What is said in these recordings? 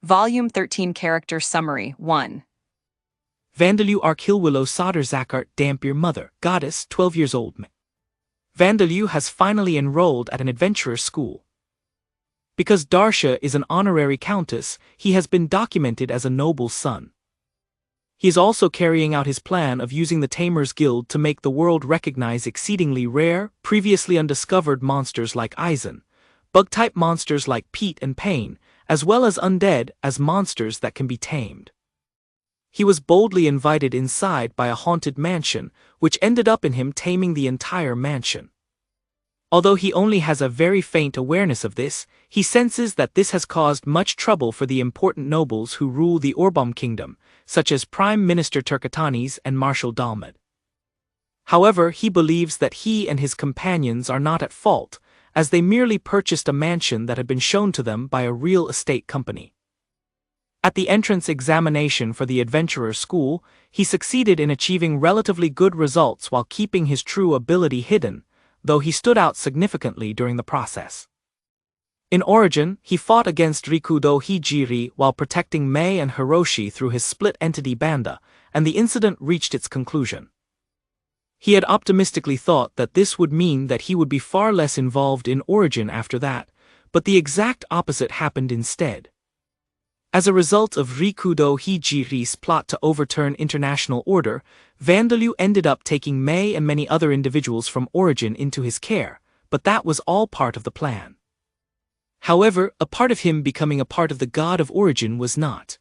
Volume 13 Character Summary 1. Vandalu Arkilwillow Sadr Zakart Dhampir Mother, Goddess, 12 years old. Vandalu has finally enrolled at an adventurer school. Because Darsha is an honorary countess, he has been documented as a noble son. He is also carrying out his plan of using the Tamers Guild to make the world recognize exceedingly rare, previously undiscovered monsters like Eisen, bug-type monsters like Pete and Pain, as well as undead as monsters that can be tamed. He was boldly invited inside by a haunted mansion, which ended up in him taming the entire mansion. Although he only has a very faint awareness of this, he senses that this has caused much trouble for the important nobles who rule the Orbom kingdom, such as Prime Minister Turkatanes and Marshal Dalmad. However, he believes that he and his companions are not at fault, as they merely purchased a mansion that had been shown to them by a real estate company. At the entrance examination for the adventurer school, he succeeded in achieving relatively good results while keeping his true ability hidden, though he stood out significantly during the process. In Origin, he fought against Rikudo Hijiri while protecting Mei and Hiroshi through his split-entity Banda, and the incident reached its conclusion. He had optimistically thought that this would mean that he would be far less involved in Origin after that, but the exact opposite happened instead. As a result of Rikudo Hijiri's plot to overturn international order, Vandalu ended up taking Mei and many other individuals from Origin into his care, but that was all part of the plan. However, a part of him becoming a part of the God of Origin was not.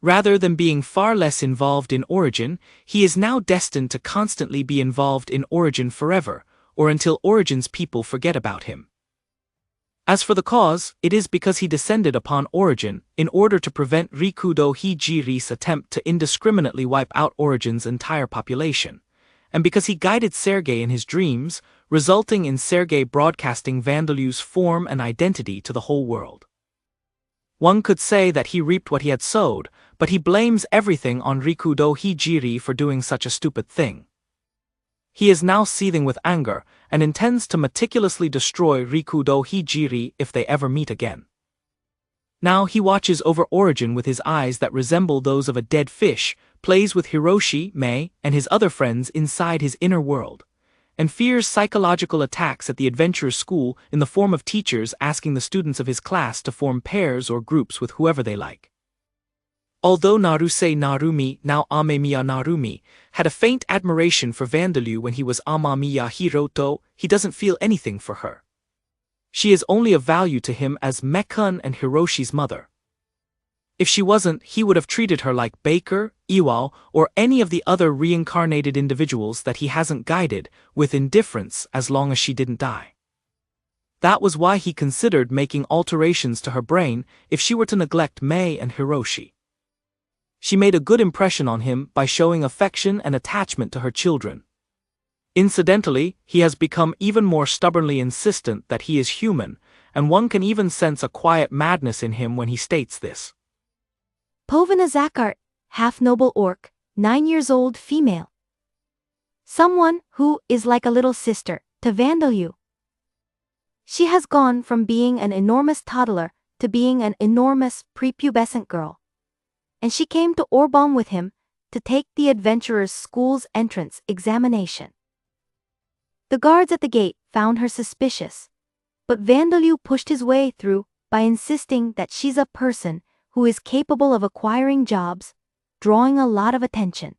Rather than being far less involved in Origin, he is now destined to constantly be involved in Origin forever, or until Origin's people forget about him. As for the cause, it is because he descended upon Origin in order to prevent Rikudo Hijiri's attempt to indiscriminately wipe out Origin's entire population, and because he guided Sergei in his dreams, resulting in Sergei broadcasting Vandalu's form and identity to the whole world. One could say that he reaped what he had sowed, but he blames everything on Rikudo Hijiri for doing such a stupid thing. He is now seething with anger, and intends to meticulously destroy Rikudo Hijiri if they ever meet again. Now he watches over Origin with his eyes that resemble those of a dead fish, plays with Hiroshi, Mei, and his other friends inside his inner world, and fears psychological attacks at the adventurer's school in the form of teachers asking the students of his class to form pairs or groups with whoever they like. Although Naruse Narumi, now Amamiya Narumi, had a faint admiration for Vandalu when he was Amamiya Hiroto, he doesn't feel anything for her. She is only of value to him as Mekun and Hiroshi's mother. If she wasn't, he would have treated her like Baker, Iwao, or any of the other reincarnated individuals that he hasn't guided, with indifference as long as she didn't die. That was why he considered making alterations to her brain if she were to neglect Mei and Hiroshi. She made a good impression on him by showing affection and attachment to her children. Incidentally, he has become even more stubbornly insistent that he is human, and one can even sense a quiet madness in him when he states this. Povina Zakart, half-noble orc, 9 years old female. Someone who is like a little sister to Vandalu. She has gone from being an enormous toddler to being an enormous prepubescent girl. And she came to Orbom with him to take the adventurer's school's entrance examination. The guards at the gate found her suspicious, but Vandalu pushed his way through by insisting that she's a person who is capable of acquiring jobs, drawing a lot of attention.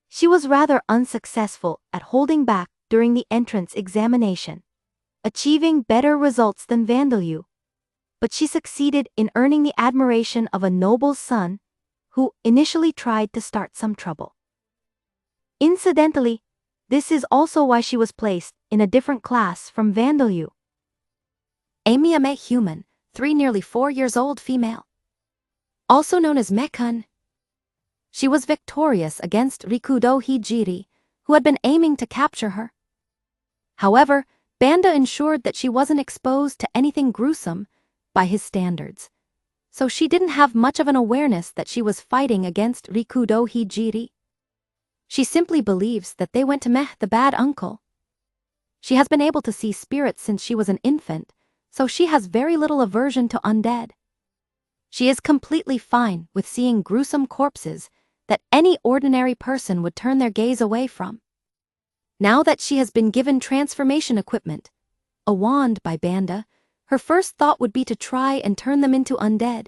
She was rather unsuccessful at holding back during the entrance examination, achieving better results than Vandalu, but she succeeded in earning the admiration of a noble's son, who initially tried to start some trouble. Incidentally, this is also why she was placed in a different class from Vandalu. Amamiya human, 3 nearly 4 years old female. Also known as Mekun. She was victorious against Rikudo Hijiri, who had been aiming to capture her. However, Banda ensured that she wasn't exposed to anything gruesome by his standards, so she didn't have much of an awareness that she was fighting against Rikudo Hijiri. She simply believes that they went to Meh, the bad uncle. She has been able to see spirits since she was an infant, so she has very little aversion to undead. She is completely fine with seeing gruesome corpses that any ordinary person would turn their gaze away from. Now that she has been given transformation equipment, a wand by Banda, her first thought would be to try and turn them into undead.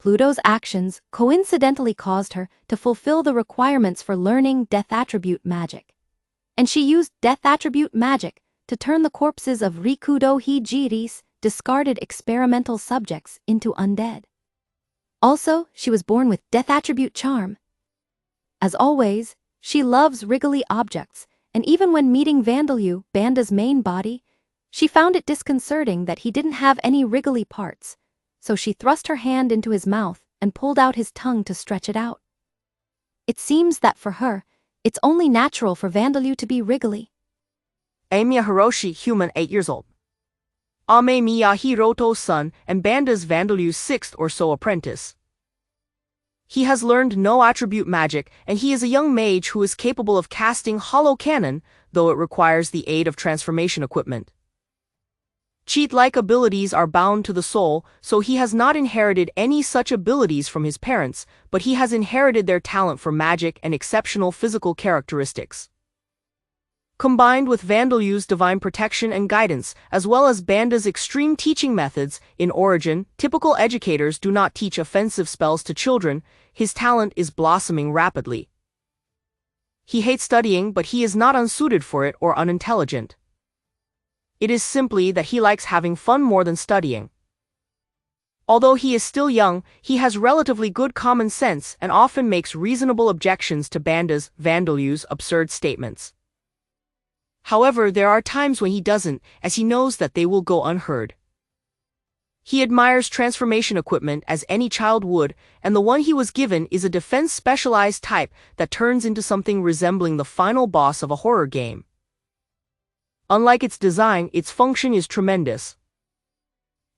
Pluto's actions coincidentally caused her to fulfill the requirements for learning Death Attribute magic, and she used Death Attribute magic to turn the corpses of Rikudo Hijiri's discarded experimental subjects into undead. Also, she was born with Death Attribute charm. As always, she loves wriggly objects, and even when meeting Vandalyu, Banda's main body, she found it disconcerting that he didn't have any wriggly parts, so she thrust her hand into his mouth and pulled out his tongue to stretch it out. It seems that for her, it's only natural for Vandalyu to be wriggly. Amamiya Hiroto, human, 8 years old. Amamiya Hiroto's son and Banda's Vandalyu's 6th or so apprentice. He has learned no attribute magic, and he is a young mage who is capable of casting hollow cannon, though it requires the aid of transformation equipment. Cheat-like abilities are bound to the soul, so he has not inherited any such abilities from his parents, but he has inherited their talent for magic and exceptional physical characteristics. Combined with Vandalyu's divine protection and guidance, as well as Banda's extreme teaching methods, in origin, typical educators do not teach offensive spells to children, his talent is blossoming rapidly. He hates studying, but he is not unsuited for it or unintelligent. It is simply that he likes having fun more than studying. Although he is still young, he has relatively good common sense and often makes reasonable objections to Vandalyu's absurd statements. However, there are times when he doesn't, as he knows that they will go unheard. He admires transformation equipment as any child would, and the one he was given is a defense-specialized type that turns into something resembling the final boss of a horror game. Unlike its design, its function is tremendous.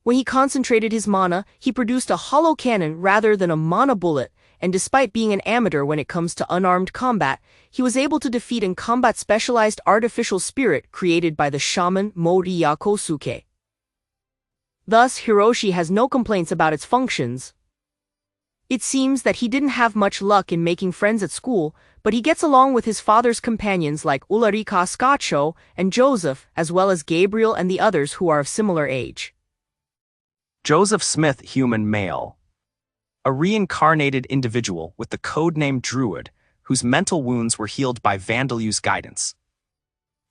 When he concentrated his mana, he produced a hollow cannon rather than a mana bullet, and despite being an amateur when it comes to unarmed combat, he was able to defeat and combat specialized artificial spirit created by the shaman Moriya Kosuke. Thus, Hiroshi has no complaints about its functions. It seems that he didn't have much luck in making friends at school, but he gets along with his father's companions like Ulrika Scaccio and Joseph, as well as Gabriel and the others who are of similar age. Joseph Smith, human, male. A reincarnated individual with the codename Druid, whose mental wounds were healed by Vandalyu's guidance.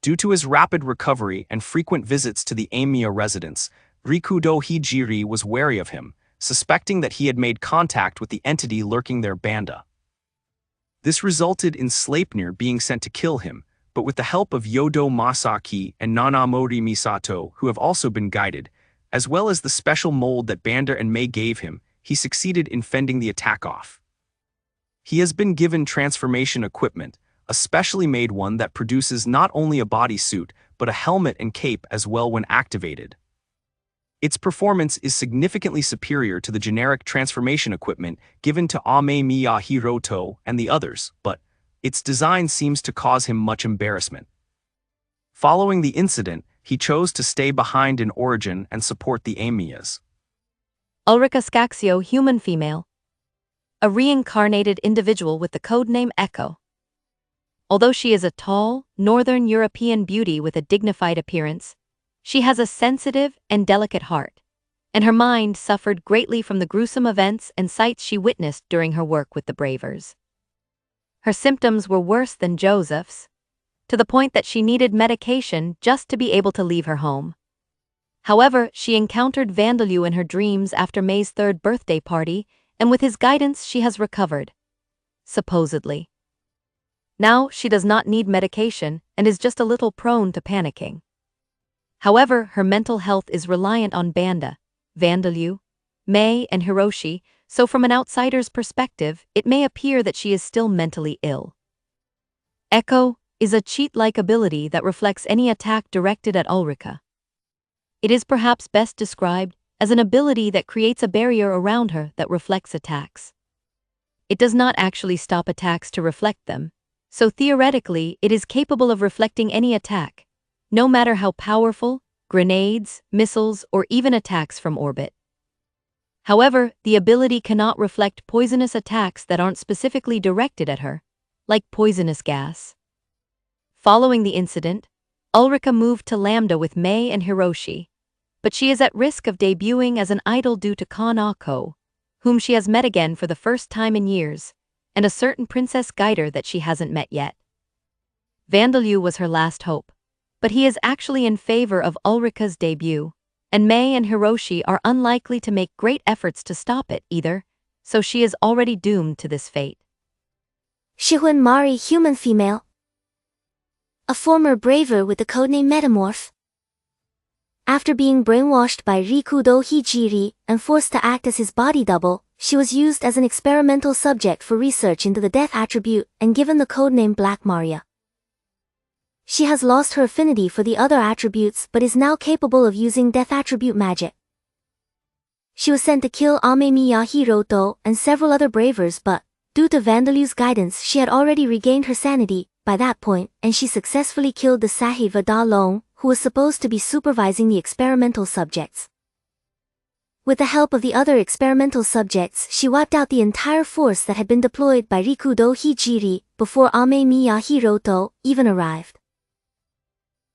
Due to his rapid recovery and frequent visits to the Amamiya residence, Rikudo Hijiri was wary of him, suspecting that he had made contact with the entity lurking their Banda. This resulted in Sleipnir being sent to kill him, but with the help of Yodo Masaki and Nanamori Misato, who have also been guided, as well as the special mold that Banda and Mei gave him, he succeeded in fending the attack off. He has been given transformation equipment, a specially made one that produces not only a bodysuit, but a helmet and cape as well when activated. Its performance is significantly superior to the generic transformation equipment given to Amamiya Hiroto and the others, but its design seems to cause him much embarrassment. Following the incident, he chose to stay behind in origin and support the Amamiyas. Ulrika Scaccio, human, female. A reincarnated individual with the codename Echo. Although she is a tall, Northern European beauty with a dignified appearance, she has a sensitive and delicate heart, and her mind suffered greatly from the gruesome events and sights she witnessed during her work with the Bravers. Her symptoms were worse than Joseph's, to the point that she needed medication just to be able to leave her home. However, she encountered Vandalyu in her dreams after May's 3rd birthday party, and with his guidance she has recovered. Supposedly. Now she does not need medication and is just a little prone to panicking. However, her mental health is reliant on Banda, Vandalyu, Mei, and Hiroshi, so from an outsider's perspective, it may appear that she is still mentally ill. Echo is a cheat-like ability that reflects any attack directed at Ulrika. It is perhaps best described as an ability that creates a barrier around her that reflects attacks. It does not actually stop attacks to reflect them, so theoretically it is capable of reflecting any attack, no matter how powerful, grenades, missiles, or even attacks from orbit. However, the ability cannot reflect poisonous attacks that aren't specifically directed at her, like poisonous gas. Following the incident, Ulrika moved to Lambda with Mei and Hiroshi, but she is at risk of debuting as an idol due to Kanako, whom she has met again for the first time in years, and a certain Princess Guider that she hasn't met yet. Vandalyu was her last hope, but he is actually in favor of Ulrika's debut, and Mei and Hiroshi are unlikely to make great efforts to stop it either, so she is already doomed to this fate. Shihun Mari, human female. A former braver with the codename Metamorph. After being brainwashed by Rikudo Hijiri and forced to act as his body double, she was used as an experimental subject for research into the death attribute and given the codename Black Maria. She has lost her affinity for the other attributes but is now capable of using death attribute magic. She was sent to kill Amamiya Hiroto and several other bravers, but, due to Vandalu's guidance, she had already regained her sanity by that point, and she successfully killed the Sahiva Da Long, who was supposed to be supervising the experimental subjects. With the help of the other experimental subjects, she wiped out the entire force that had been deployed by Rikudo Hijiri before Amamiya Hiroto even arrived.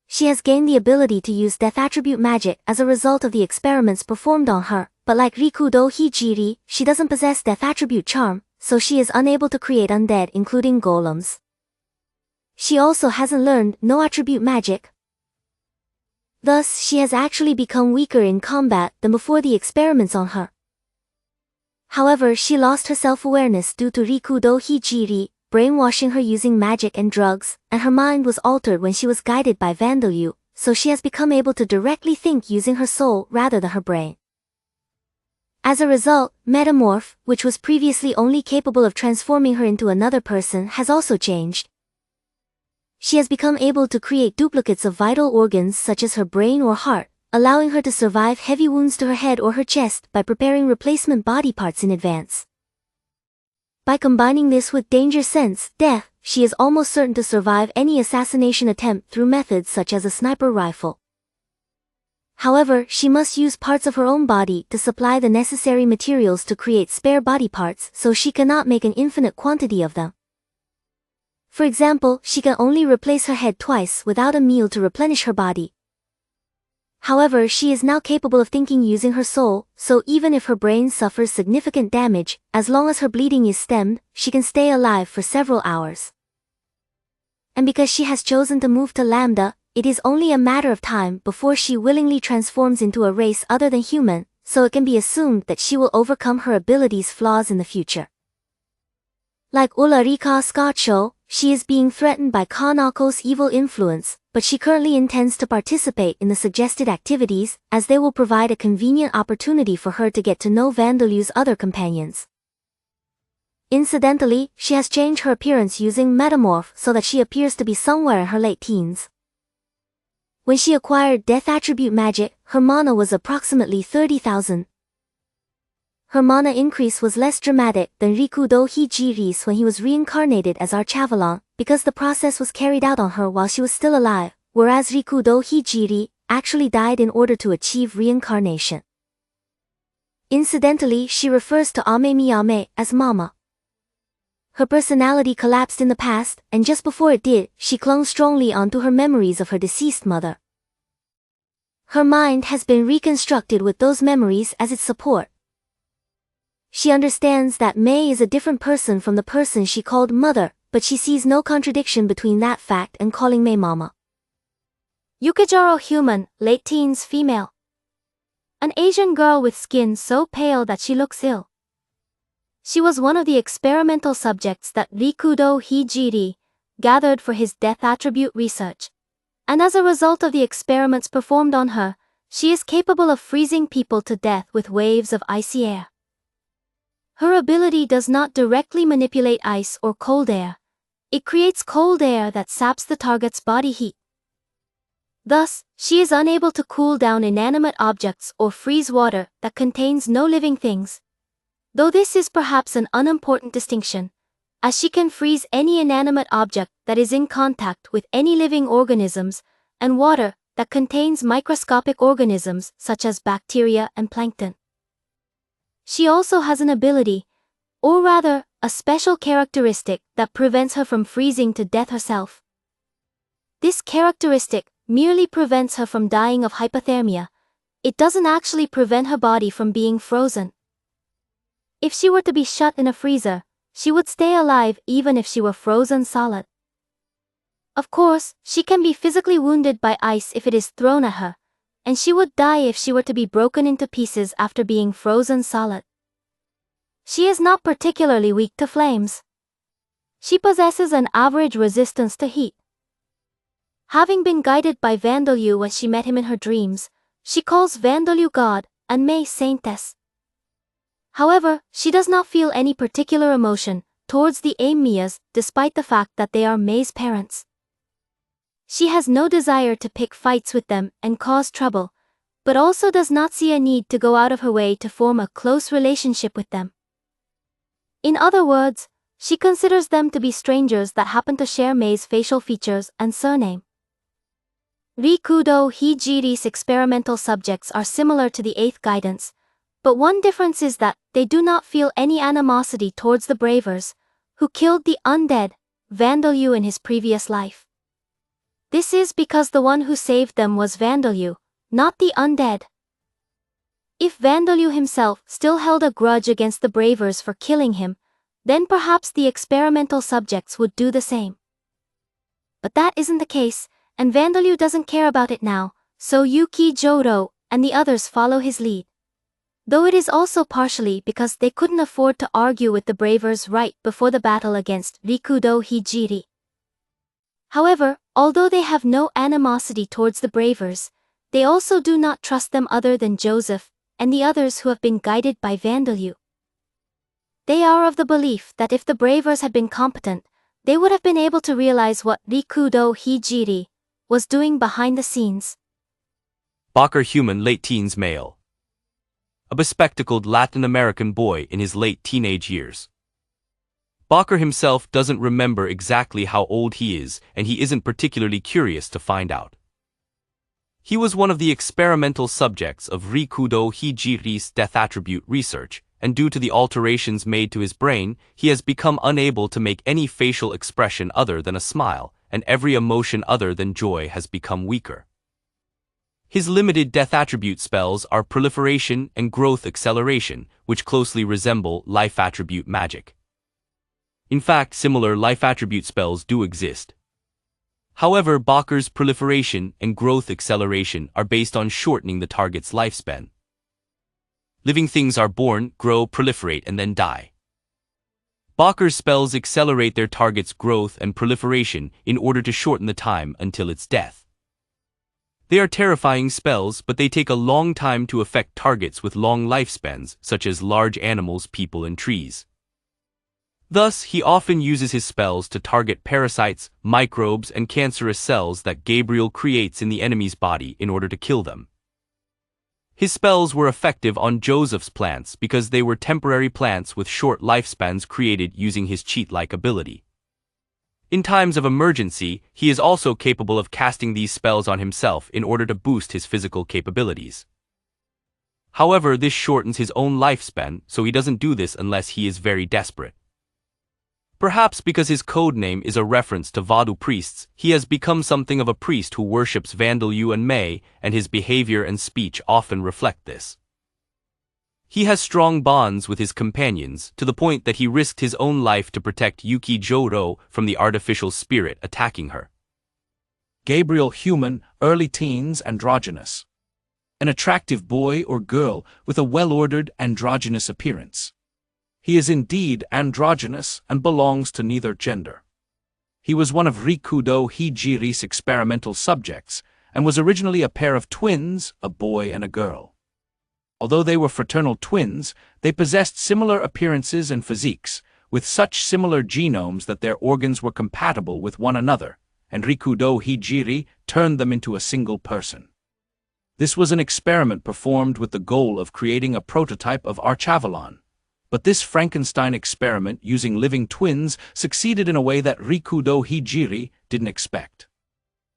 She has gained the ability to use death attribute magic as a result of the experiments performed on her, but like Rikudo Hijiri, she doesn't possess death attribute charm, so she is unable to create undead, including golems. She also hasn't learned no attribute magic. Thus, she has actually become weaker in combat than before the experiments on her. However, she lost her self-awareness due to Rikudo Hijiri brainwashing her using magic and drugs, and her mind was altered when she was guided by Vandalyu, so she has become able to directly think using her soul rather than her brain. As a result, Metamorph, which was previously only capable of transforming her into another person, has also changed. She has become able to create duplicates of vital organs such as her brain or heart, allowing her to survive heavy wounds to her head or her chest by preparing replacement body parts in advance. By combining this with danger sense, death, she is almost certain to survive any assassination attempt through methods such as a sniper rifle. However, she must use parts of her own body to supply the necessary materials to create spare body parts, so she cannot make an infinite quantity of them. For example, she can only replace her head twice without a meal to replenish her body. However, she is now capable of thinking using her soul, so even if her brain suffers significant damage, as long as her bleeding is stemmed, she can stay alive for several hours. And because she has chosen to move to Lambda, it is only a matter of time before she willingly transforms into a race other than human, so it can be assumed that she will overcome her abilities' flaws in the future. Like Ulrika Scotcho, she is being threatened by Kanako's evil influence, but she currently intends to participate in the suggested activities, as they will provide a convenient opportunity for her to get to know Vandalu's other companions. Incidentally, she has changed her appearance using Metamorph so that she appears to be somewhere in her late teens. When she acquired Death Attribute magic, her mana was approximately 30,000. Her mana increase was less dramatic than Rikudo Hijiri's when he was reincarnated as Archavalon, because the process was carried out on her while she was still alive, whereas Rikudo Hijiri actually died in order to achieve reincarnation. Incidentally, she refers to Amamiya as Mama. Her personality collapsed in the past, and just before it did, she clung strongly onto her memories of her deceased mother. Her mind has been reconstructed with those memories as its support. She understands that Mei is a different person from the person she called mother, but she sees no contradiction between that fact and calling Mei Mama. Yukijaro human, late teens female. An Asian girl with skin so pale that she looks ill. She was one of the experimental subjects that Rikudo Hijiri gathered for his death attribute research, and as a result of the experiments performed on her, she is capable of freezing people to death with waves of icy air. Her ability does not directly manipulate ice or cold air. It creates cold air that saps the target's body heat. Thus, she is unable to cool down inanimate objects or freeze water that contains no living things. Though this is perhaps an unimportant distinction, as she can freeze any inanimate object that is in contact with any living organisms, and water that contains microscopic organisms such as bacteria and plankton. She also has an ability, or rather, a special characteristic that prevents her from freezing to death herself. This characteristic merely prevents her from dying of hypothermia. It doesn't actually prevent her body from being frozen. If she were to be shut in a freezer, she would stay alive even if she were frozen solid. Of course, she can be physically wounded by ice if it is thrown at her, and she would die if she were to be broken into pieces after being frozen solid. She is not particularly weak to flames. She possesses an average resistance to heat. Having been guided by Vandalyu when she met him in her dreams, she calls Vandalyu God and May Saintess. However, she does not feel any particular emotion towards the Amamiyas despite the fact that they are May's parents. She has no desire to pick fights with them and cause trouble, but also does not see a need to go out of her way to form a close relationship with them. In other words, she considers them to be strangers that happen to share May's facial features and surname. Rikudo Hijiri's experimental subjects are similar to the 8th guidance, but one difference is that they do not feel any animosity towards the Bravers, who killed the undead, Vandalyu in his previous life. This is because the one who saved them was Vandalyu, not the undead. If Vandalyu himself still held a grudge against the Bravers for killing him, then perhaps the experimental subjects would do the same. But that isn't the case, and Vandalyu doesn't care about it now, so Yuki Joro and the others follow his lead. Though it is also partially because they couldn't afford to argue with the Bravers right before the battle against Rikudo Hijiri. However, although they have no animosity towards the Bravers, they also do not trust them other than Joseph and the others who have been guided by Vandalyu. They are of the belief that if the Bravers had been competent, they would have been able to realize what Rikudo Hijiri was doing behind the scenes. Bakar human late teens male. A bespectacled Latin American boy in his late teenage years. Bakar himself doesn't remember exactly how old he is, and he isn't particularly curious to find out. He was one of the experimental subjects of Rikudo Hijiri's death attribute research, and due to the alterations made to his brain, he has become unable to make any facial expression other than a smile, and every emotion other than joy has become weaker. His limited death attribute spells are proliferation and growth acceleration, which closely resemble life attribute magic. In fact, similar life attribute spells do exist. However, Bakar's proliferation and growth acceleration are based on shortening the target's lifespan. Living things are born, grow, proliferate, and then die. Bakar's spells accelerate their target's growth and proliferation in order to shorten the time until its death. They are terrifying spells, but they take a long time to affect targets with long lifespans, such as large animals, people, and trees. Thus, he often uses his spells to target parasites, microbes, and cancerous cells that Gabriel creates in the enemy's body in order to kill them. His spells were effective on Joseph's plants because they were temporary plants with short lifespans created using his cheat-like ability. In times of emergency, he is also capable of casting these spells on himself in order to boost his physical capabilities. However, this shortens his own lifespan, so he doesn't do this unless he is very desperate. Perhaps because his code name is a reference to Vadu priests, he has become something of a priest who worships Vandalyu and May, and his behavior and speech often reflect this. He has strong bonds with his companions, to the point that he risked his own life to protect Yuki Joro from the artificial spirit attacking her. Gabriel human, early teens, androgynous. An attractive boy or girl with a well-ordered androgynous appearance. He is indeed androgynous and belongs to neither gender. He was one of Rikudo Hijiri's experimental subjects and was originally a pair of twins, a boy and a girl. Although they were fraternal twins, they possessed similar appearances and physiques, with such similar genomes that their organs were compatible with one another, and Rikudo Hijiri turned them into a single person. This was an experiment performed with the goal of creating a prototype of Archavalon. But this Frankenstein experiment using living twins succeeded in a way that Rikudo Hijiri didn't expect.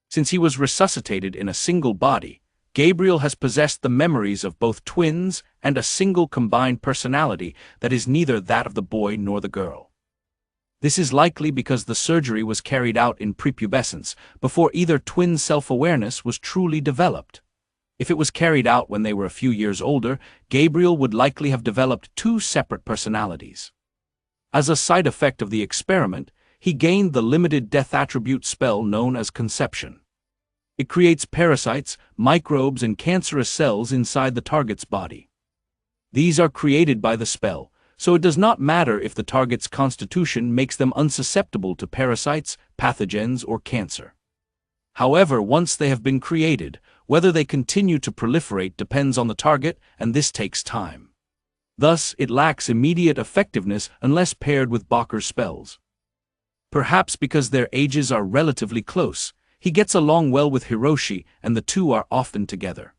Since he was resuscitated in a single body, Gabriel has possessed the memories of both twins and a single combined personality that is neither that of the boy nor the girl. This is likely because the surgery was carried out in prepubescence, before either twin self-awareness was truly developed. If it was carried out when they were a few years older, Gabriel would likely have developed two separate personalities. As a side effect of the experiment, he gained the limited death attribute spell known as conception. It creates parasites, microbes, and cancerous cells inside the target's body. These are created by the spell, so it does not matter if the target's constitution makes them unsusceptible to parasites, pathogens, or cancer. However, once they have been created, whether they continue to proliferate depends on the target, and this takes time. Thus, it lacks immediate effectiveness unless paired with Bakur's spells. Perhaps because their ages are relatively close, he gets along well with Hiroshi, and the two are often together.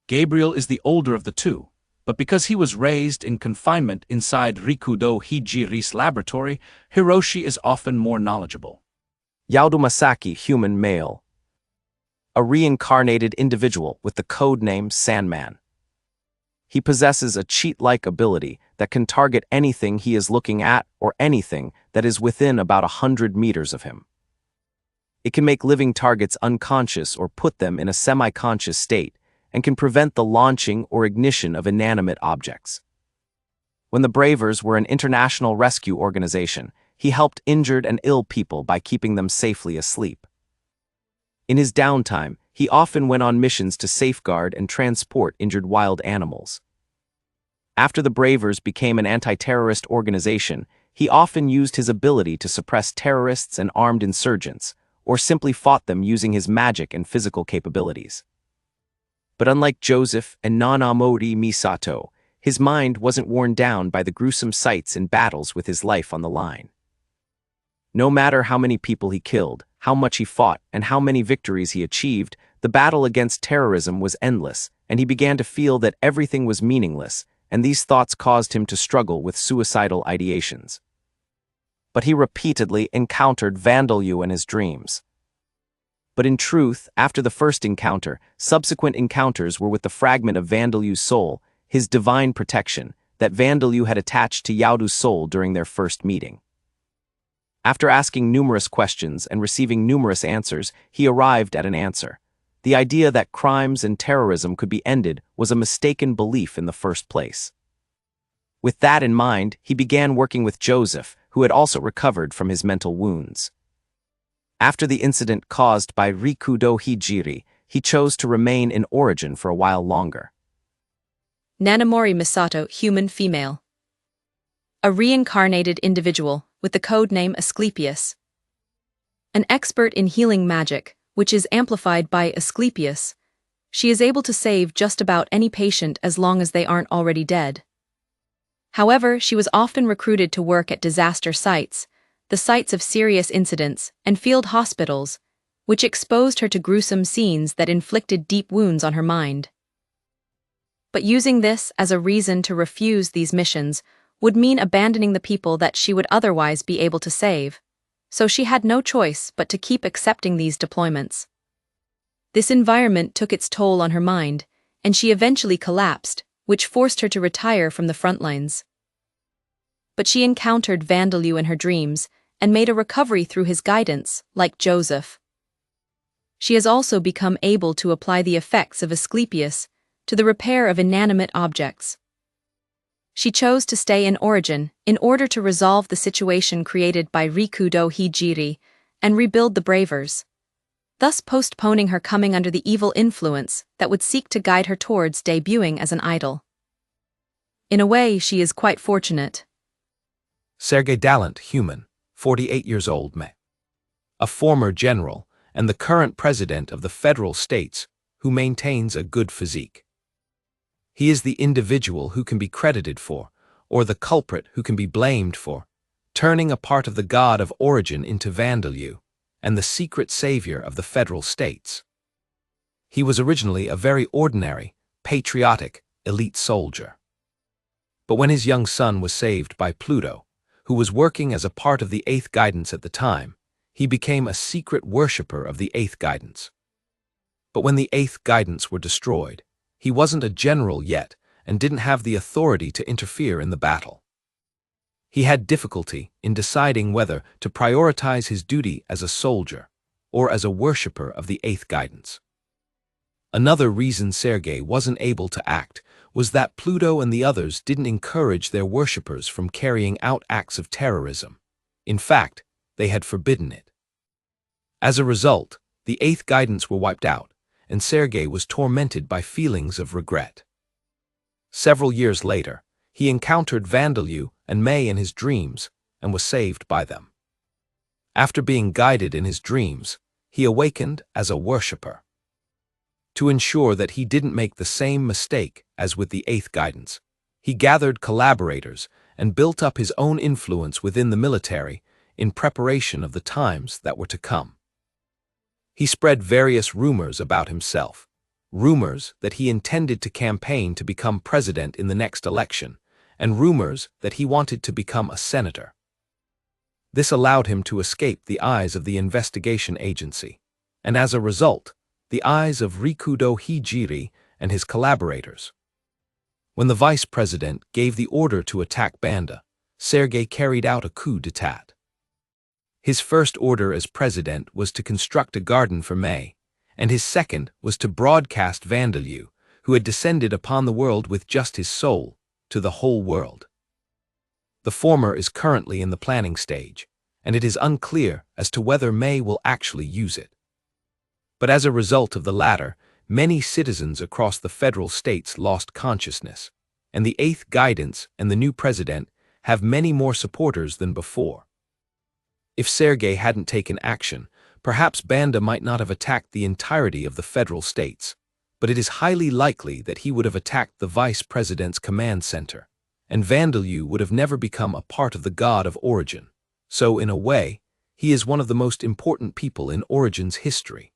Gabriel is the older of the two, but because he was raised in confinement inside Rikudo Hijiri's laboratory, Hiroshi is often more knowledgeable. Yondome, human male. A reincarnated individual with the codename Sandman. He possesses a cheat-like ability that can target anything he is looking at or anything that is within about 100 meters of him. It can make living targets unconscious or put them in a semi-conscious state, and can prevent the launching or ignition of inanimate objects. When the Bravers were an international rescue organization, he helped injured and ill people by keeping them safely asleep. In his downtime, he often went on missions to safeguard and transport injured wild animals. After the Bravers became an anti-terrorist organization, he often used his ability to suppress terrorists and armed insurgents, or simply fought them using his magic and physical capabilities. But unlike Joseph and Nanamori Misato, his mind wasn't worn down by the gruesome sights and battles with his life on the line. No matter how many people he killed, how much he fought, and how many victories he achieved, the battle against terrorism was endless, and he began to feel that everything was meaningless, and these thoughts caused him to struggle with suicidal ideations. But he repeatedly encountered Vandalyu in his dreams. But in truth, after the first encounter, subsequent encounters were with the fragment of Vandalyu's soul, his divine protection, that Vandalyu had attached to Yaodu's soul during their first meeting. After asking numerous questions and receiving numerous answers, he arrived at an answer. The idea that crimes and terrorism could be ended was a mistaken belief in the first place. With that in mind, he began working with Joseph, who had also recovered from his mental wounds. After the incident caused by Rikudo Hijiri, he chose to remain in Origin for a while longer. Nanamori Misato, human female. A reincarnated individual with the codename Asclepius. An expert in healing magic, which is amplified by Asclepius, she is able to save just about any patient as long as they aren't already dead. However, she was often recruited to work at disaster sites, the sites of serious incidents, and field hospitals, which exposed her to gruesome scenes that inflicted deep wounds on her mind. But using this as a reason to refuse these missions would mean abandoning the people that she would otherwise be able to save, so she had no choice but to keep accepting these deployments. This environment took its toll on her mind, and she eventually collapsed, which forced her to retire from the front lines. But she encountered Vandalyu in her dreams and made a recovery through his guidance, like Joseph. She has also become able to apply the effects of Asclepius to the repair of inanimate objects. She chose to stay in Origin in order to resolve the situation created by Rikudo Hijiri and rebuild the Bravers, thus postponing her coming under the evil influence that would seek to guide her towards debuting as an idol. In a way, she is quite fortunate. Sergei Dallant, human, 48 years old, a former general and the current president of the federal states who maintains a good physique. He is the individual who can be credited for, or the culprit who can be blamed for, turning a part of the god of Origin into Vandalyu, and the secret savior of the federal states. He was originally a very ordinary, patriotic, elite soldier. But when his young son was saved by Pluto, who was working as a part of the Eighth Guidance at the time, he became a secret worshipper of the Eighth Guidance. But when the Eighth Guidance were destroyed, he wasn't a general yet and didn't have the authority to interfere in the battle. He had difficulty in deciding whether to prioritize his duty as a soldier or as a worshipper of the Eighth Guidance. Another reason Sergei wasn't able to act was that Pluto and the others didn't encourage their worshippers from carrying out acts of terrorism. In fact, they had forbidden it. As a result, the Eighth Guidance were wiped out, and Sergei was tormented by feelings of regret. Several years later, he encountered Vandalyu and May in his dreams and was saved by them. After being guided in his dreams, he awakened as a worshipper. To ensure that he didn't make the same mistake as with the Eighth Guidance, he gathered collaborators and built up his own influence within the military in preparation of the times that were to come. He spread various rumors about himself, rumors that he intended to campaign to become president in the next election, and rumors that he wanted to become a senator. This allowed him to escape the eyes of the investigation agency, and as a result, the eyes of Rikudo Hijiri and his collaborators. When the vice president gave the order to attack Banda, Sergei carried out a coup d'etat. His first order as president was to construct a garden for May, and his second was to broadcast Vandalyu, who had descended upon the world with just his soul, to the whole world. The former is currently in the planning stage, and it is unclear as to whether May will actually use it. But as a result of the latter, many citizens across the federal states lost consciousness, and the Eighth Guidance and the new president have many more supporters than before. If Sergei hadn't taken action, perhaps Banda might not have attacked the entirety of the federal states, but it is highly likely that he would have attacked the vice president's command center, and Vandalyu would have never become a part of the god of Origin. So, in a way, he is one of the most important people in Origin's history.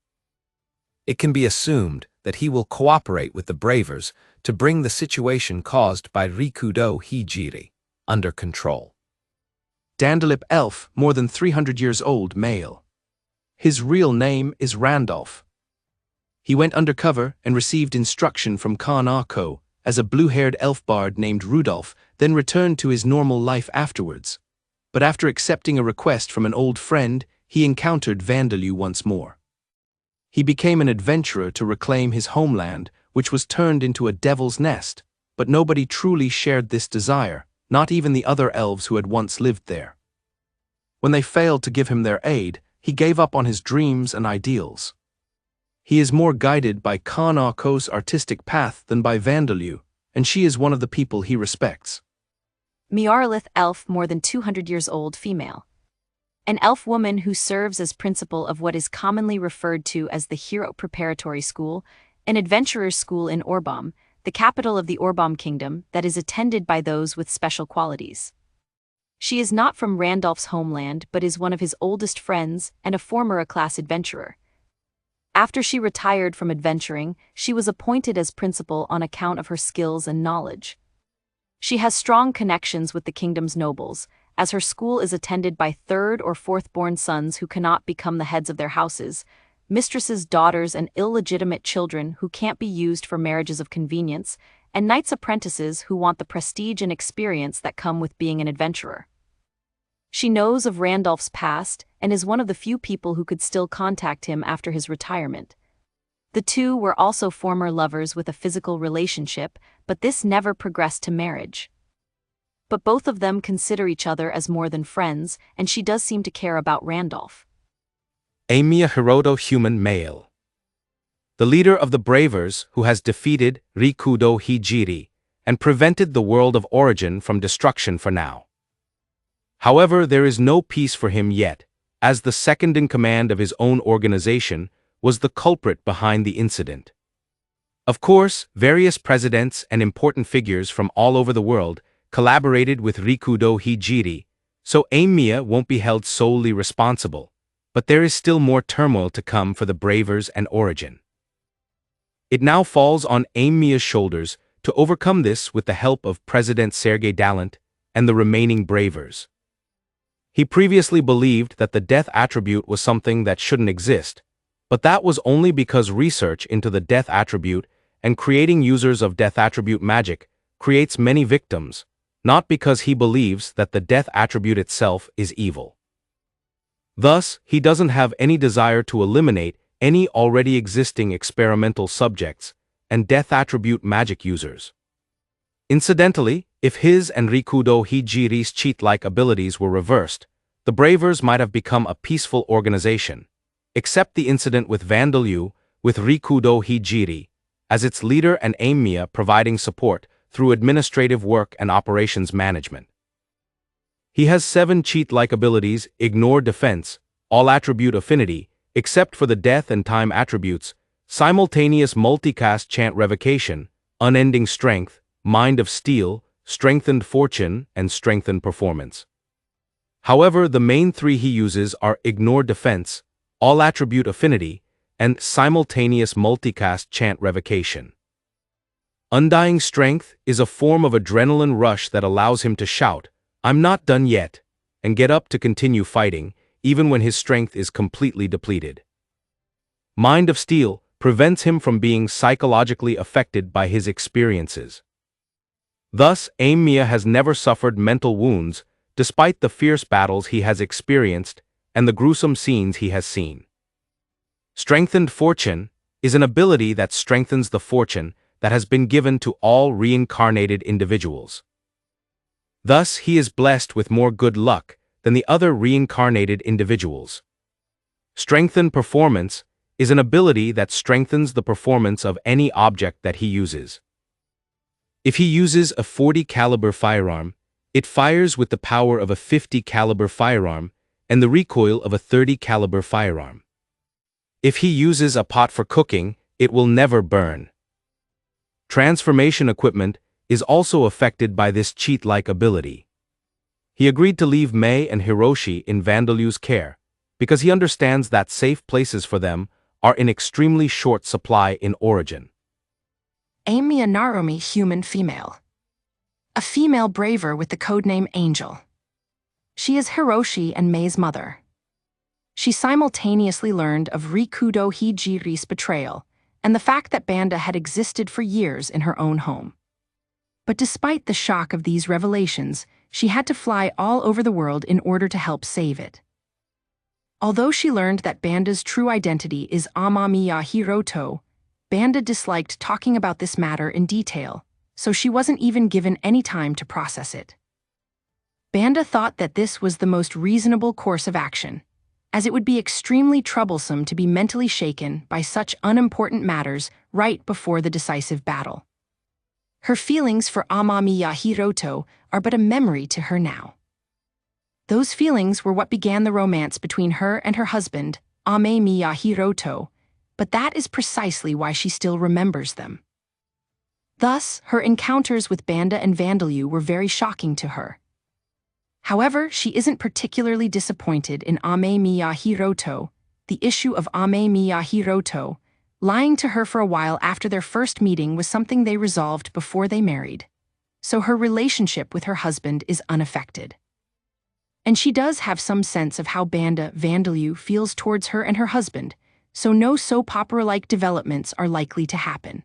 It can be assumed that he will cooperate with the Bravers to bring the situation caused by Rikudo Hijiri under control. Dandalip elf, more than 300 years old, male. His real name is Randolph. He went undercover and received instruction from Khan Ako as a blue-haired elf bard named Rudolph, then returned to his normal life afterwards. But after accepting a request from an old friend, he encountered Vandalyu once more. He became an adventurer to reclaim his homeland, which was turned into a devil's nest, but nobody truly shared this desire, not even the other elves who had once lived there. When they failed to give him their aid, he gave up on his dreams and ideals. He is more guided by Khan Ako's artistic path than by Vandalyu, and she is one of the people he respects. Miarlith elf, more than 200 years old, female. An elf woman who serves as principal of what is commonly referred to as the Hero Preparatory School, an adventurer's school in Orbam, the capital of the Orbam Kingdom, that is attended by those with special qualities. She is not from Randolph's homeland but is one of his oldest friends and a former A-class adventurer. After she retired from adventuring, she was appointed as principal on account of her skills and knowledge. She has strong connections with the kingdom's nobles, as her school is attended by third or fourth-born sons who cannot become the heads of their houses, mistresses' daughters and illegitimate children who can't be used for marriages of convenience, and knights' apprentices who want the prestige and experience that come with being an adventurer. She knows of Randolph's past and is one of the few people who could still contact him after his retirement. The two were also former lovers with a physical relationship, but this never progressed to marriage. But both of them consider each other as more than friends, and she does seem to care about Randolph. Amamiya Hiroto, human male. The leader of the Bravers who has defeated Rikudo Hijiri and prevented the world of Origin from destruction for now. However, there is no peace for him yet, as the second in command of his own organization was the culprit behind the incident. Of course, various presidents and important figures from all over the world collaborated with Rikudo Hijiri, so Amamiya won't be held solely responsible, But there is still more turmoil to come for the Bravers and Origin. It now falls on Amamiya's shoulders to overcome this with the help of President Sergei Dalent and the remaining Bravers. He previously believed that the death attribute was something that shouldn't exist, but that was only because research into the death attribute and creating users of death attribute magic creates many victims, not because he believes that the death attribute itself is evil. Thus, he doesn't have any desire to eliminate any already existing experimental subjects and death attribute magic users. Incidentally, if his and Rikudo Hijiri's cheat-like abilities were reversed, the Bravers might have become a peaceful organization, except the incident with Vandalyu, with Rikudo Hijiri, as its leader and Amamiya providing support through administrative work and operations management. He has 7 cheat-like abilities: Ignore Defense, All Attribute Affinity, except for the Death and Time attributes, Simultaneous Multicast Chant Revocation, Unending Strength, Mind of Steel, Strengthened Fortune, and Strengthened Performance. However, the main 3 he uses are Ignore Defense, All Attribute Affinity, and Simultaneous Multicast Chant Revocation. Undying Strength is a form of adrenaline rush that allows him to shout, "I'm not done yet," and get up to continue fighting, even when his strength is completely depleted. Mind of Steel prevents him from being psychologically affected by his experiences. Thus, Amamiya has never suffered mental wounds, despite the fierce battles he has experienced and the gruesome scenes he has seen. Strengthened Fortune is an ability that strengthens the fortune that has been given to all reincarnated individuals. Thus, he is blessed with more good luck than the other reincarnated individuals. Strengthened Performance is an ability that strengthens the performance of any object that he uses. If he uses a 40 caliber firearm, it fires with the power of a 50 caliber firearm and the recoil of a 30 caliber firearm. If he uses a pot for cooking, it will never burn. Transformation equipment is also affected by this cheat-like ability. He agreed to leave Mei and Hiroshi in Vandalyu's care, because he understands that safe places for them are in extremely short supply in Origin. Amamiya Narumi, human female. A female braver with the codename Angel. She is Hiroshi and Mei's mother. She simultaneously learned of Rikudo Hijiri's betrayal and the fact that Banda had existed for years in her own home. But despite the shock of these revelations, she had to fly all over the world in order to help save it. Although she learned that Banda's true identity is Amamiya Hiroto, Banda disliked talking about this matter in detail, so she wasn't even given any time to process it. Banda thought that this was the most reasonable course of action, as it would be extremely troublesome to be mentally shaken by such unimportant matters right before the decisive battle. Her feelings for Amamiya Hiroto are but a memory to her now. Those feelings were what began the romance between her and her husband, Amamiya Hiroto, but that is precisely why she still remembers them. Thus, her encounters with Banda and Vandalyu were very shocking to her. However, she isn't particularly disappointed in Amamiya Hiroto, the issue of Amamiya Hiroto. Lying to her for a while after their first meeting was something they resolved before they married, so her relationship with her husband is unaffected. And she does have some sense of how Banda Vandalyu feels towards her and her husband, so no soap opera-like developments are likely to happen.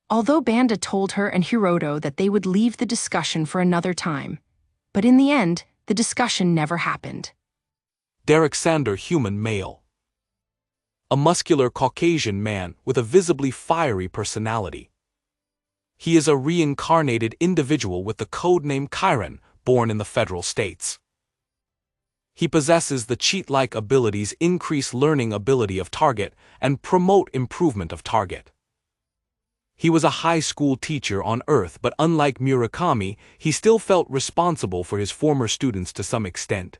Although Banda told her and Hiroto that they would leave the discussion for another time, but in the end, the discussion never happened. Derek Sander, human male. A muscular Caucasian man with a visibly fiery personality. He is a reincarnated individual with the codename Chiron, born in the federal states. He possesses the cheat-like abilities increase learning ability of target and promote improvement of target. He was a high school teacher on Earth, but unlike Murakami, he still felt responsible for his former students to some extent.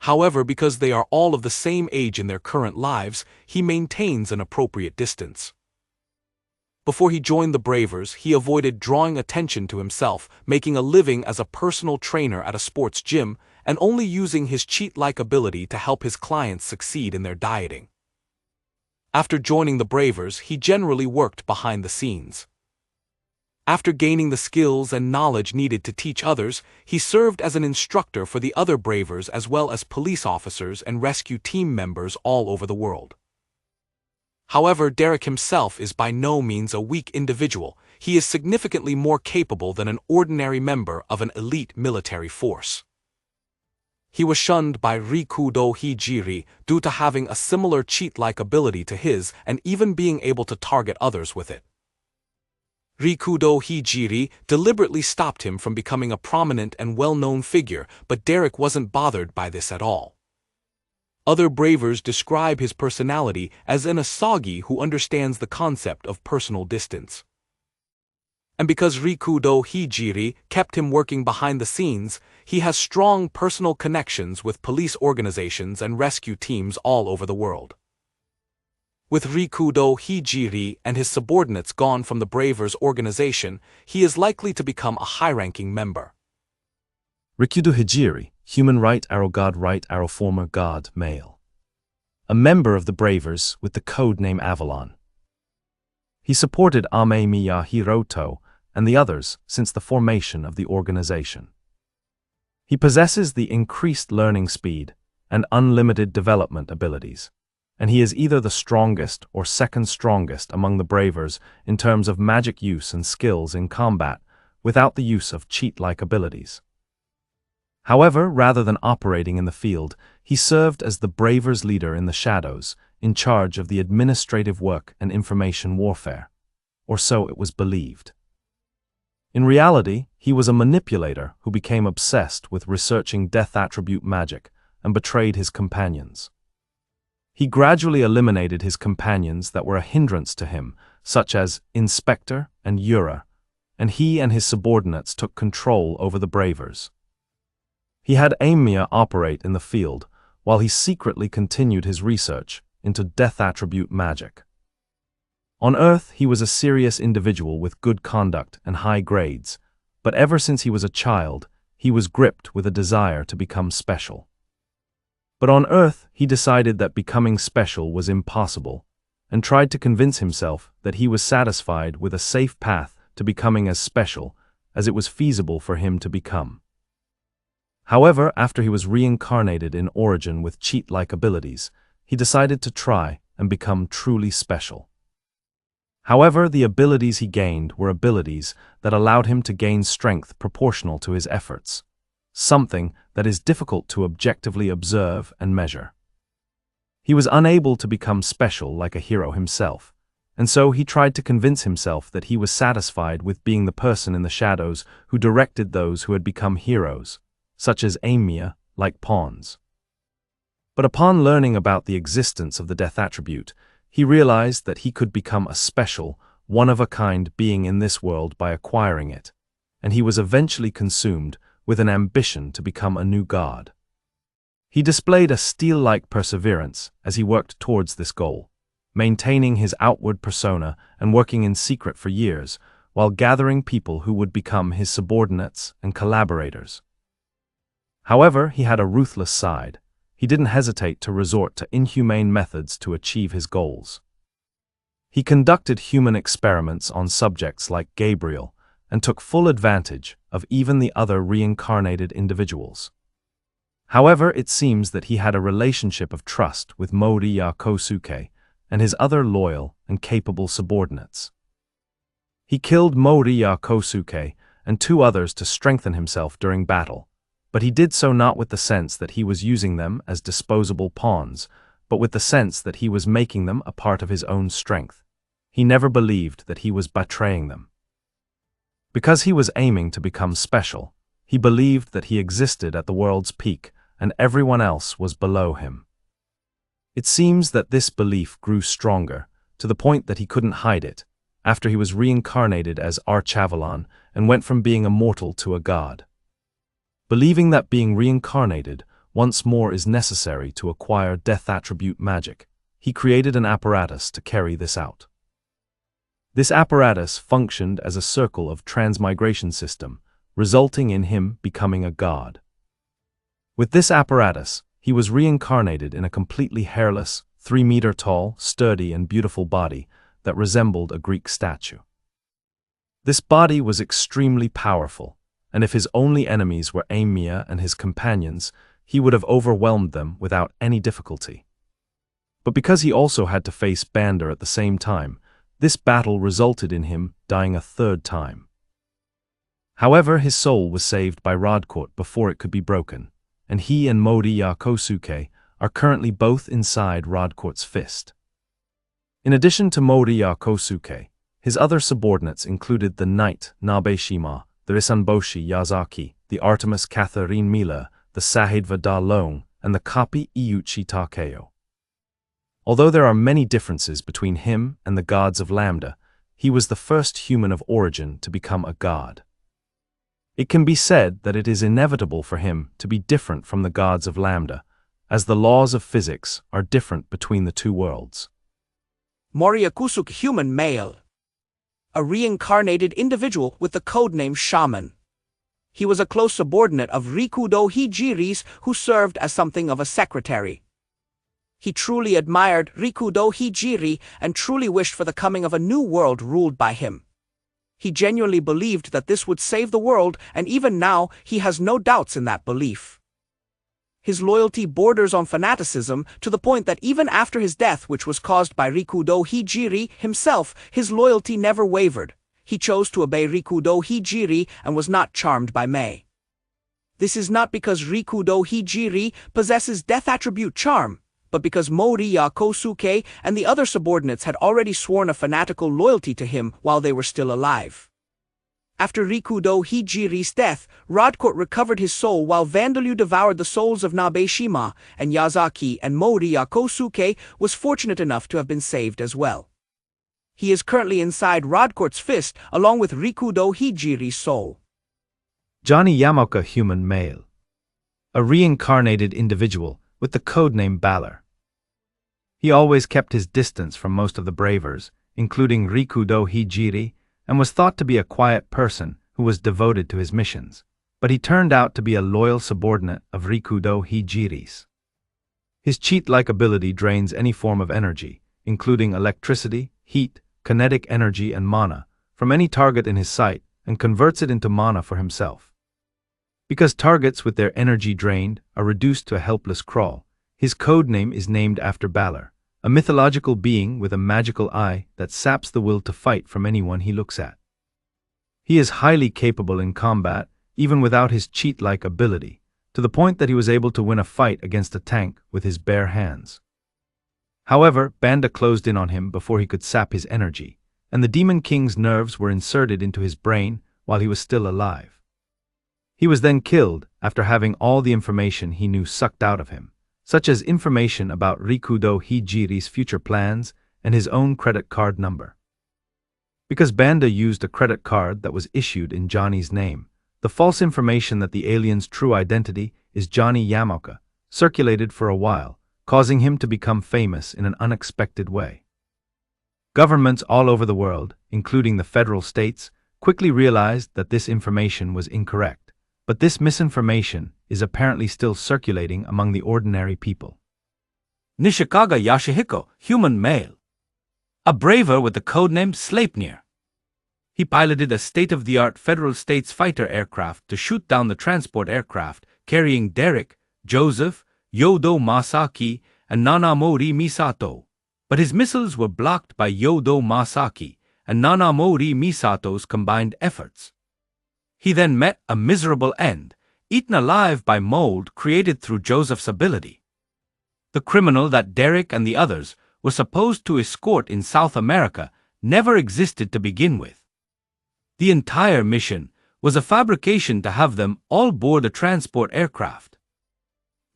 However, because they are all of the same age in their current lives, he maintains an appropriate distance. Before he joined the Bravers, he avoided drawing attention to himself, making a living as a personal trainer at a sports gym, and only using his cheat-like ability to help his clients succeed in their dieting. After joining the Bravers, he generally worked behind the scenes. After gaining the skills and knowledge needed to teach others, he served as an instructor for the other Bravers as well as police officers and rescue team members all over the world. However, Derek himself is by no means a weak individual. He is significantly more capable than an ordinary member of an elite military force. He was shunned by Rikudo Hijiri due to having a similar cheat-like ability to his and even being able to target others with it. Rikudo Hijiri deliberately stopped him from becoming a prominent and well-known figure, but Derek wasn't bothered by this at all. Other Bravers describe his personality as an Asagi who understands the concept of personal distance. And because Rikudo Hijiri kept him working behind the scenes, he has strong personal connections with police organizations and rescue teams all over the world. With Rikudo Hijiri and his subordinates gone from the Bravers organization, he is likely to become a high-ranking member. Rikudo Hijiri, human right arrow god right arrow former god male. A member of the Bravers with the code name Avalon. He supported Amamiya Hiroto and the others since the formation of the organization. He possesses the increased learning speed and unlimited development abilities, and he is either the strongest or second strongest among the Bravers in terms of magic use and skills in combat without the use of cheat-like abilities. However, rather than operating in the field, he served as the Bravers' leader in the shadows, in charge of the administrative work and information warfare, or so it was believed. In reality, he was a manipulator who became obsessed with researching death attribute magic and betrayed his companions. He gradually eliminated his companions that were a hindrance to him, such as Inspector and Yura, and he and his subordinates took control over the Bravers. He had Amamiya operate in the field, while he secretly continued his research into death attribute magic. On Earth, he was a serious individual with good conduct and high grades, but ever since he was a child, he was gripped with a desire to become special. But on Earth, he decided that becoming special was impossible, and tried to convince himself that he was satisfied with a safe path to becoming as special as it was feasible for him to become. However, after he was reincarnated in origin with cheat-like abilities, he decided to try and become truly special. However, the abilities he gained were abilities that allowed him to gain strength proportional to his efforts, something that is difficult to objectively observe and measure. He was unable to become special like a hero himself, and so he tried to convince himself that he was satisfied with being the person in the shadows who directed those who had become heroes, such as Amamiya, like pawns. But upon learning about the existence of the death attribute, he realized that he could become a special, one-of-a-kind being in this world by acquiring it, and he was eventually consumed with an ambition to become a new god. He displayed a steel-like perseverance as he worked towards this goal, maintaining his outward persona and working in secret for years, while gathering people who would become his subordinates and collaborators. However, he had a ruthless side. He didn't hesitate to resort to inhumane methods to achieve his goals. He conducted human experiments on subjects like Gabriel and took full advantage of even the other reincarnated individuals. However, it seems that he had a relationship of trust with Moriya Kosuke and his other loyal and capable subordinates. He killed Moriya Kosuke and 2 others to strengthen himself during battle, but he did so not with the sense that he was using them as disposable pawns, but with the sense that he was making them a part of his own strength. He never believed that he was betraying them. Because he was aiming to become special, he believed that he existed at the world's peak and everyone else was below him. It seems that this belief grew stronger, to the point that he couldn't hide it, after he was reincarnated as Archavalon and went from being a mortal to a god. Believing that being reincarnated once more is necessary to acquire death attribute magic, he created an apparatus to carry this out. This apparatus functioned as a circle of transmigration system, resulting in him becoming a god. With this apparatus, he was reincarnated in a completely hairless, 3-meter-tall, sturdy and beautiful body that resembled a Greek statue. This body was extremely powerful, and if his only enemies were Amamiya and his companions, he would have overwhelmed them without any difficulty. But because he also had to face Banda at the same time, this battle resulted in him dying a third time. However, his soul was saved by Rodcourt before it could be broken, and he and Moriya Kosuke are currently both inside Rodcourt's fist. In addition to Moriya Kosuke, his other subordinates included the Knight Nabeshima, the Risanboshi Yazaki, the Artemis Catherine Mila, the Sahedva Da Long, and the Kapi Iyuchi Takeo. Although there are many differences between him and the gods of Lambda, he was the first human of origin to become a god. It can be said that it is inevitable for him to be different from the gods of Lambda, as the laws of physics are different between the two worlds. Moriya Kusuke, human male. A reincarnated individual with the codename Shaman. He was a close subordinate of Rikudo Hijiri's, who served as something of a secretary. He truly admired Rikudo Hijiri and truly wished for the coming of a new world ruled by him. He genuinely believed that this would save the world, and even now he has no doubts in that belief. His loyalty borders on fanaticism to the point that even after his death, which was caused by Rikudo Hijiri himself, his loyalty never wavered. He chose to obey Rikudo Hijiri and was not charmed by Mei. This is not because Rikudo Hijiri possesses death attribute charm, but because Moriya Kosuke and the other subordinates had already sworn a fanatical loyalty to him while they were still alive. After Rikudo Hijiri's death, Rodcourt recovered his soul while Vandalyu devoured the souls of Nabeshima, and Yazaki and Moriya Kosuke was fortunate enough to have been saved as well. He is currently inside Rodcourt's fist along with Rikudo Hijiri's soul. Johnny Yamaoka, human male. A reincarnated individual with the codename Balor. He always kept his distance from most of the bravers, including Rikudo Hijiri, and was thought to be a quiet person who was devoted to his missions, but he turned out to be a loyal subordinate of Rikudo Hijiri's. His cheat-like ability drains any form of energy, including electricity, heat, kinetic energy and mana, from any target in his sight and converts it into mana for himself. Because targets with their energy drained are reduced to a helpless crawl, his codename is named after Balor, a mythological being with a magical eye that saps the will to fight from anyone he looks at. He is highly capable in combat, even without his cheat-like ability, to the point that he was able to win a fight against a tank with his bare hands. However, Banda closed in on him before he could sap his energy, and the Demon King's nerves were inserted into his brain while he was still alive. He was then killed after having all the information he knew sucked out of him, such as information about Rikudo Hijiri's future plans and his own credit card number. Because Banda used a credit card that was issued in Johnny's name, the false information that the alien's true identity is Johnny Yamaoka circulated for a while, causing him to become famous in an unexpected way. Governments all over the world, including the federal states, quickly realized that this information was incorrect. But this misinformation is apparently still circulating among the ordinary people. Nishikaga Yashihiko, human male. A braver with the codename Sleipnir. He piloted a state-of-the-art Federal States fighter aircraft to shoot down the transport aircraft carrying Derek, Joseph, Yodo Masaki, and Nanamori Misato. But his missiles were blocked by Yodo Masaki and Nanamori Misato's combined efforts. He then met a miserable end, eaten alive by mold created through Joseph's ability. The criminal that Derek and the others were supposed to escort in South America never existed to begin with. The entire mission was a fabrication to have them all board a transport aircraft.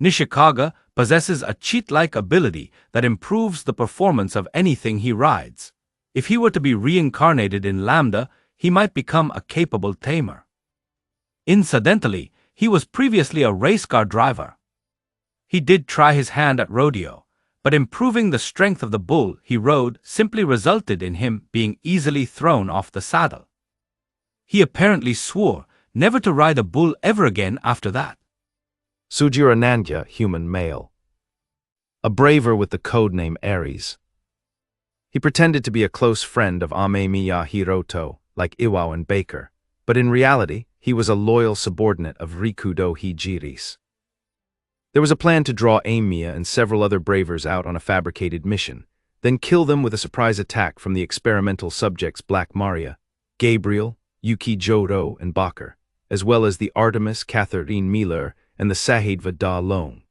Nishikaga possesses a cheat-like ability that improves the performance of anything he rides. If he were to be reincarnated in Lambda, he might become a capable tamer. Incidentally, he was previously a race car driver. He did try his hand at rodeo, but improving the strength of the bull he rode simply resulted in him being easily thrown off the saddle. He apparently swore never to ride a bull ever again after that. Sujiro Nandya, human male. A braver with the codename Ares. He pretended to be a close friend of Amamiya Hiroto, like Iwao and Baker, but in reality, he was a loyal subordinate of Rikudo Hijiri's. There was a plan to draw Amiya and several other bravers out on a fabricated mission, then kill them with a surprise attack from the experimental subjects Black Maria, Gabriel, Yuki Joro, and Bakker, as well as the Artemis, Catherine Miller, and the Sahidva Da Lone.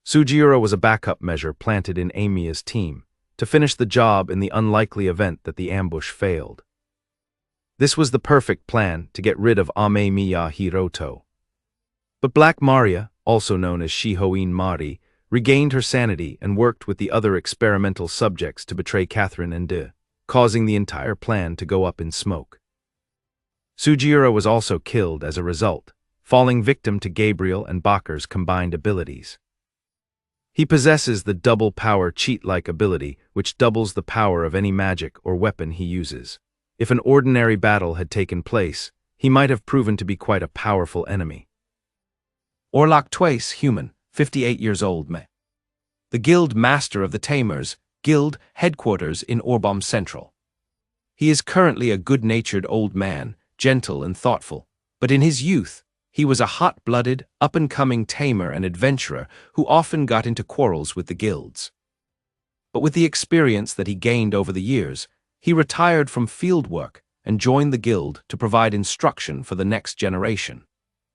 Sujiro was a backup measure planted in Amiya's team to finish the job in the unlikely event that the ambush failed. This was the perfect plan to get rid of Amamiya Hiroto. But Black Maria, also known as Shihoin Mari, regained her sanity and worked with the other experimental subjects to betray Catherine and De, causing the entire plan to go up in smoke. Sujiro was also killed as a result, falling victim to Gabriel and Bakker's combined abilities. He possesses the double power cheat-like ability, which doubles the power of any magic or weapon he uses. If an ordinary battle had taken place, he might have proven to be quite a powerful enemy. Orlok Twace, human, 58 years old, the guild master of the Tamers, guild headquarters in Orbom Central. He is currently a good-natured old man, gentle and thoughtful, but in his youth, he was a hot-blooded, up-and-coming tamer and adventurer who often got into quarrels with the guilds. But with the experience that he gained over the years, he retired from field work and joined the guild to provide instruction for the next generation,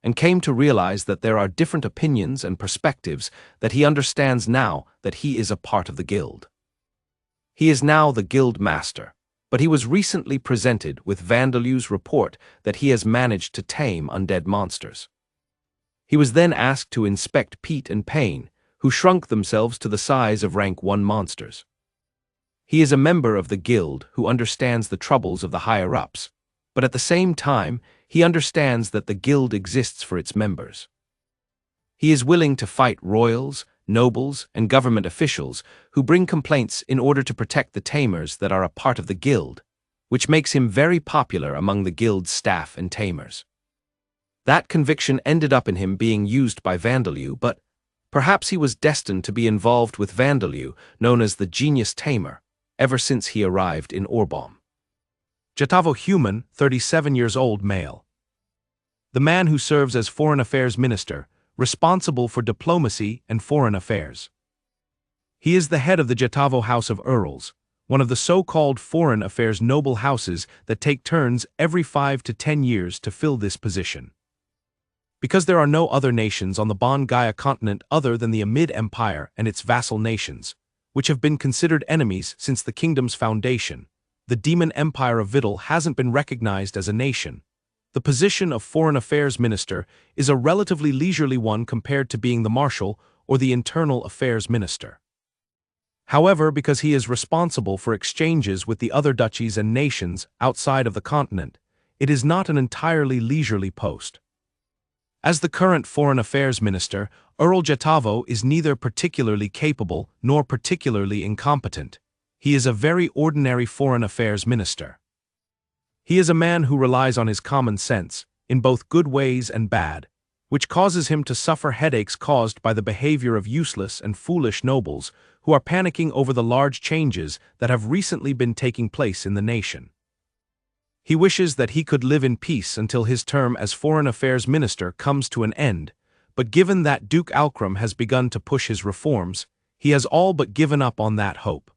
and came to realize that there are different opinions and perspectives that he understands now that he is a part of the guild. He is now the guild master, but he was recently presented with Vandalu's report that he has managed to tame undead monsters. He was then asked to inspect Pete and Payne, who shrunk themselves to the size of rank 1 monsters. He is a member of the guild who understands the troubles of the higher-ups, but at the same time, he understands that the guild exists for its members. He is willing to fight royals, nobles, and government officials who bring complaints in order to protect the tamers that are a part of the guild, which makes him very popular among the guild's staff and tamers. That conviction ended up in him being used by Vandalu, but perhaps he was destined to be involved with Vandalu, known as the Genius Tamer, ever since he arrived in Orbom. Jatavo human, 37 years old, male. The man who serves as Foreign Affairs Minister, responsible for diplomacy and foreign affairs. He is the head of the Jatavo House of Earls, one of the so-called foreign affairs noble houses that take turns every 5 to 10 years to fill this position. Because there are no other nations on the Bon Gaia continent other than the Amid Empire and its vassal nations, which have been considered enemies since the kingdom's foundation, the Demon Empire of Vidal hasn't been recognized as a nation. The position of Foreign Affairs Minister is a relatively leisurely one compared to being the Marshal or the Internal Affairs Minister. However, because he is responsible for exchanges with the other duchies and nations outside of the continent, it is not an entirely leisurely post. As the current Foreign Affairs Minister, Earl Jatavo is neither particularly capable nor particularly incompetent. He is a very ordinary Foreign Affairs Minister. He is a man who relies on his common sense, in both good ways and bad, which causes him to suffer headaches caused by the behavior of useless and foolish nobles who are panicking over the large changes that have recently been taking place in the nation. He wishes that he could live in peace until his term as Foreign Affairs Minister comes to an end, but given that Duke Alcrum has begun to push his reforms, he has all but given up on that hope.